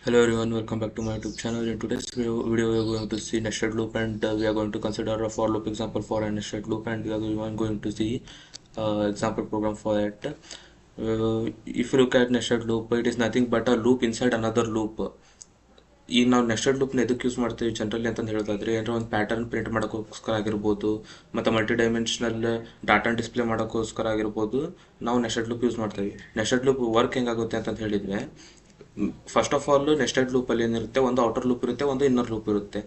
Hello everyone, welcome back to my YouTube channel. In today's video we are going to see nested loop, and we are going to consider a for loop example for a nested loop, and we are going to see example program for it. If you look at nested loop, it is nothing but a loop inside another loop. ಈಗ ನಾವು nested ಲೂಪ್ನ ಎದಕ್ಕೆ use ಮಾಡ್ತೀವಿ generally ಅಂತಂದು ಹೇಳೋದಾದ್ರೆ ಏನಾರ ಒಂದು pattern print ಮಾಡೋಕ್ಕೋಸ್ಕರ ಆಗಿರ್ಬೋದು, ಮತ್ತು ಮಲ್ಟಿ ಡೈಮೆನ್ಷನಲ್ ಡಾಟಾನ ಡಿಸ್ಪ್ಲೇ ಮಾಡೋಕ್ಕೋಸ್ಕರ ಆಗಿರ್ಬೋದು ನಾವು ನೆಸ್ಟೆಡ್ ಲೂಪ್ ಯೂಸ್ ಮಾಡ್ತೀವಿ. ನೆಸ್ಟೆಡ್ ಲೂಪ್ ವರ್ಕ್ ಹೆಂಗಾಗುತ್ತೆ ಅಂತಂತ ಹೇಳಿದರೆ, ಫಸ್ಟ್ ಆಫ್ ಆಲ್ ನೆಸ್ಟೆಡ್ ಲೂಪಲ್ಲಿ ಏನಿರುತ್ತೆ, ಒಂದು ಔಟರ್ ಲೂಪ್ ಇರುತ್ತೆ, ಒಂದು ಇನ್ನರ್ ಲೂಪ್ ಇರುತ್ತೆ.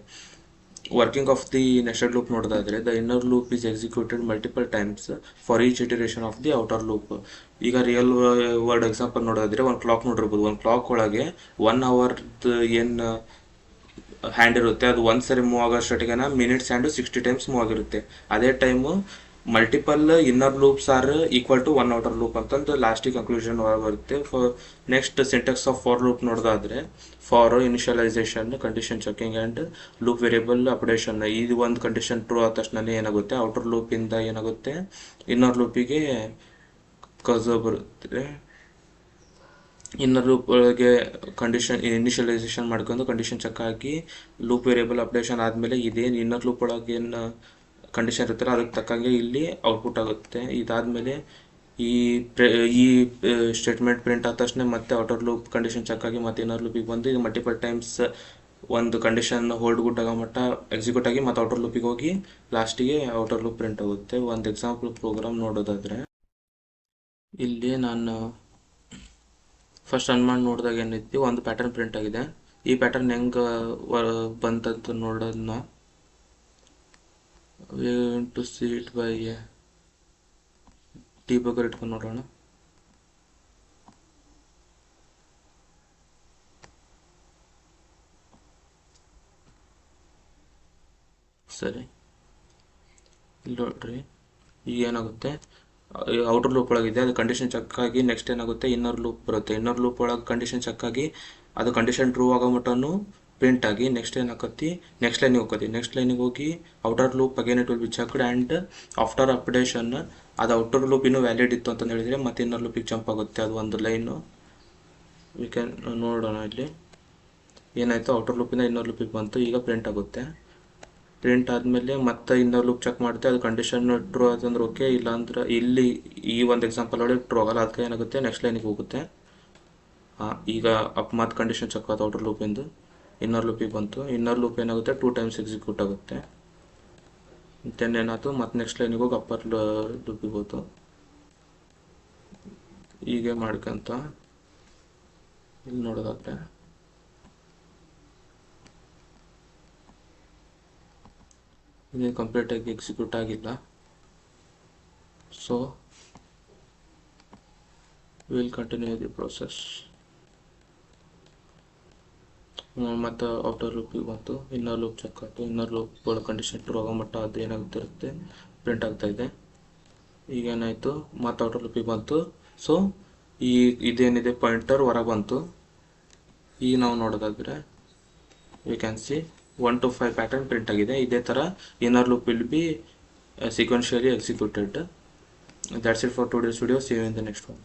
Working of the nested loop ನೋಡೋದಾದ್ರೆ, the inner loop is executed multiple times for each iteration of the outer loop. ಈಗ ರಿಯಲ್ ವರ್ಡ್ ಎಕ್ಸಾಂಪಲ್ ನೋಡೋದಾದ್ರೆ, ಒಂದು ಕ್ಲಾಕ್ ನೋಡಿರ್ಬೋದು, ಒಂದು ಕ್ಲಾಕ್ ಒಳಗೆ 1 ಅವರ್ದು ಏನು ಹ್ಯಾಂಡ್ ಇರುತ್ತೆ ಅದು ಒಂದು ಸರಿ ಮೂವ್ ಆಗೋಷ್ಟೊಟ್ಟಿಗೆ ಮಿನಿಟ್ಸ್ ಹ್ಯಾಂಡು 60 ಟೈಮ್ಸ್ ಮೂವ್ ಆಗಿರುತ್ತೆ. ಅದೇ time multiple inner loops are equal to 1 outer loop ಅಂತಂದು ಲಾಸ್ಟಿಗೆ ಕನ್ಕ್ಲೂಷನ್ ಬರುತ್ತೆ. Next syntax of for loop ನೋಡೋದಾದ್ರೆ, for initialization, condition checking and loop variable updation. ಇದು ಒಂದು ಕಂಡೀಷನ್ ಟ್ರೂ ಆದ ತಕ್ಷಣ ಏನಾಗುತ್ತೆ, ಔಟರ್ ಲೂಪಿಂದ ಏನಾಗುತ್ತೆ ಇನ್ನರ್ ಲೂಪಿಗೆ ಕರ್ಸರ್ ಬರುತ್ತೆ. ಇನ್ನರ್ ಲೂಪ್ ಒಳಗೆ ಕಂಡೀಷನ್ ಇನಿಷಿಯಲೈಸೇಷನ್ ಮಾಡ್ಕೊಂಡು ಕಂಡೀಷನ್ ಚೆಕ್ ಹಾಕಿ ಲೂಪ್ ವೇರಿಯಬಲ್ ಅಪ್ಡೇಷನ್ ಆದಮೇಲೆ ಇದೇನು ಇನ್ನರ್ ಲೂಪ್ ಒಳಗೆ ಏನು ಕಂಡೀಷನ್ ಇರುತ್ತಲ್ಲ ಅದಕ್ಕೆ ತಕ್ಕಂಗೆ ಇಲ್ಲಿ ಔಟ್ಪುಟ್ ಆಗುತ್ತೆ. ಇದಾದಮೇಲೆ ಈ ಸ್ಟೇಟ್ಮೆಂಟ್ ಪ್ರಿಂಟ್ ಆದ ತಕ್ಷಣ ಮತ್ತೆ ಔಟರ್ ಲೂಪ್ ಕಂಡೀಷನ್ ಚೆಕ್ ಆಗಿ ಮತ್ತೆ ಇನ್ನರ್ ಲೂಪಿಗೆ ಬಂದು ಇದು ಮಲ್ಟಿಪಲ್ ಟೈಮ್ಸ್ ಒಂದು ಕಂಡೀಷನ್ ಹೋಲ್ಡ್ ಗುಡ್ ಆಗೋ ಮಟ್ಟ ಎಕ್ಸಿಕ್ಯೂಟ್ ಆಗಿ ಮತ್ತೆ ಔಟರ್ ಲೂಪಿಗೆ ಹೋಗಿ ಲಾಸ್ಟಿಗೆ ಔಟರ್ ಲೂಪ್ ಪ್ರಿಂಟ್ ಆಗುತ್ತೆ. ಒಂದು ಎಕ್ಸಾಂಪಲ್ ಪ್ರೋಗ್ರಾಮ್ ನೋಡೋದಾದರೆ, ಇಲ್ಲಿ ನಾನು ಫಸ್ಟ್ ರನ್ ಮಾಡಿ ನೋಡಿದಾಗ ಏನೈತಿ, ಒಂದು ಪ್ಯಾಟರ್ನ್ ಪ್ರಿಂಟ್ ಆಗಿದೆ. ಈ ಪ್ಯಾಟರ್ನ್ ಹೆಂಗೆ ಬಂತಂತ ನೋಡೋದನ್ನ ಟು ಸಿ ಇಟ್ ಬೈ ಡಿಬಗರ್ ಇಟ್ಕೊಂಡು ನೋಡೋಣ. ಸರಿ, ಇಲ್ಲಿ ನೋಡ್ರಿ, ಈಗ ಏನಾಗುತ್ತೆ, ಔಟರ್ ಲೂಪ್ ಒಳಗಿದೆ, ಅದು ಕಂಡೀಷನ್ ಚೆಕ್ ಆಗಿ ನೆಕ್ಸ್ಟ್ ಏನಾಗುತ್ತೆ ಇನ್ನರ್ ಲೂಪ್ ಬರುತ್ತೆ. ಇನ್ನರ್ ಲೂಪ್ ಒಳಗೆ ಕಂಡೀಷನ್ ಚೆಕ್ ಆಗಿ ಅದು ಕಂಡೀಷನ್ ಟ್ರೂ ಆಗೋ ಮಟ್ಟನು ಪ್ರಿಂಟ್ ಆಗಿ ನೆಕ್ಸ್ಟ್ ಏನಾಕತ್ತಿ ನೆಕ್ಸ್ಟ್ ಲೈನಿಗೆ ಹೋಗ್ತಿ. ನೆಕ್ಸ್ಟ್ ಲೈನಿಗೆ ಹೋಗಿ outer loop again it will be checked and after updation ಅದು ಔಟರ್ ಲೂಪ್ ಇನ್ನೂ ವ್ಯಾಲಿಡ್ ಇತ್ತು ಅಂತ ಹೇಳಿದರೆ ಮತ್ತೆ ಇನ್ನರ್ ಲೂಪಿಗೆ ಜಂಪ್ ಆಗುತ್ತೆ. ಅದು ಒಂದು ಲೈನು ವಿ ಕ್ಯಾನ್ ನೋಡೋಣ. ಇಲ್ಲಿ ಏನಾಯಿತು, ಔಟರ್ ಲೂಪಿಂದ ಇನ್ನರ್ ಲೂಪಿಗೆ ಬಂತು, ಈಗ ಪ್ರಿಂಟ್ ಆಗುತ್ತೆ. ಪ್ರಿಂಟ್ ಆದಮೇಲೆ ಮತ್ತೆ ಇನ್ನರ್ ಲೂಪ್ ಚೆಕ್ ಮಾಡುತ್ತೆ, ಅದು ಕಂಡೀಷನ್ ಟ್ರೂ ಅಂತಂದ್ರೆ ಓಕೆ, ಇಲ್ಲಾಂದ್ರೆ ಇಲ್ಲಿ ಈ ಒಂದು ಎಕ್ಸಾಂಪಲ್ ಒಳಗೆ ಟ್ರೂ ಆಗಲ್ಲ, ಅದಕ್ಕೆ ಏನಾಗುತ್ತೆ ನೆಕ್ಸ್ಟ್ ಲೈನಿಗೆ ಹೋಗುತ್ತೆ. ಈಗ ಮತ್ತೆ ಕಂಡೀಷನ್ ಚೆಕ್ ಆಗುತ್ತೆ ಔಟರ್ ಲೂಪಿಂದು, ಇನ್ನರ್ ಲೂಪಿಗೆ ಬಂತು. ಇನ್ನರ್ ಲೂಪ್ ಏನಾಗುತ್ತೆ 2 ಟೈಮ್ಸ್ ಎಕ್ಸಿಕ್ಯೂಟ್ ಆಗುತ್ತೆ. ದೆನ್ ಏನಾಯ್ತು, ಮತ್ತೆ ನೆಕ್ಸ್ಟ್ ಲೈನಿಗೆ ಹೋಗಿ ಅಪ್ಪರ್ ಲೂಪಿಗೆ ಹೋಯ್ತು. ಹೀಗೆ ಮಾಡ್ಕೊಂತ ಇಲ್ಲಿ ನೋಡೋದಾದ್ರೆ ಇದು ಕಂಪ್ಲೀಟಾಗಿ ಎಕ್ಸಿಕ್ಯೂಟ್ ಆಗಿಲ್ಲ. So will continue the process. ಮತ್ತು ಔಟರ್ ಲೂಪಿಗೆ ಬಂತು, ಇನ್ನರ್ ಲೂಪ್ ಚೆಕ್ ಆಯಿತು. ಇನ್ನರ್ ಲೂಪ್ ಒಳಗೆ ಕಂಡೀಷನ್ ಟ್ರೂ ಆಗೋ ಮಟ್ಟ ಅದು ಏನಾಗ್ತಿರುತ್ತೆ ಪ್ರಿಂಟ್ ಆಗ್ತಾಯಿದೆ. ಈಗೇನಾಯಿತು, ಮತ್ತು ಔಟರ್ ಲೂಪಿಗೆ ಬಂತು. ಸೊ ಇದೇನಿದೆ ಪಾಯಿಂಟರ್ ಹೊರಗೆ ಬಂತು. ಈಗ ನಾವು ನೋಡೋದಾದರೆ we can see 1 to 5 pattern print ಆಗಿದೆ. ಇದೇ ಥರ inner loop will be sequentially executed. That's it for today's video. See you in the next one.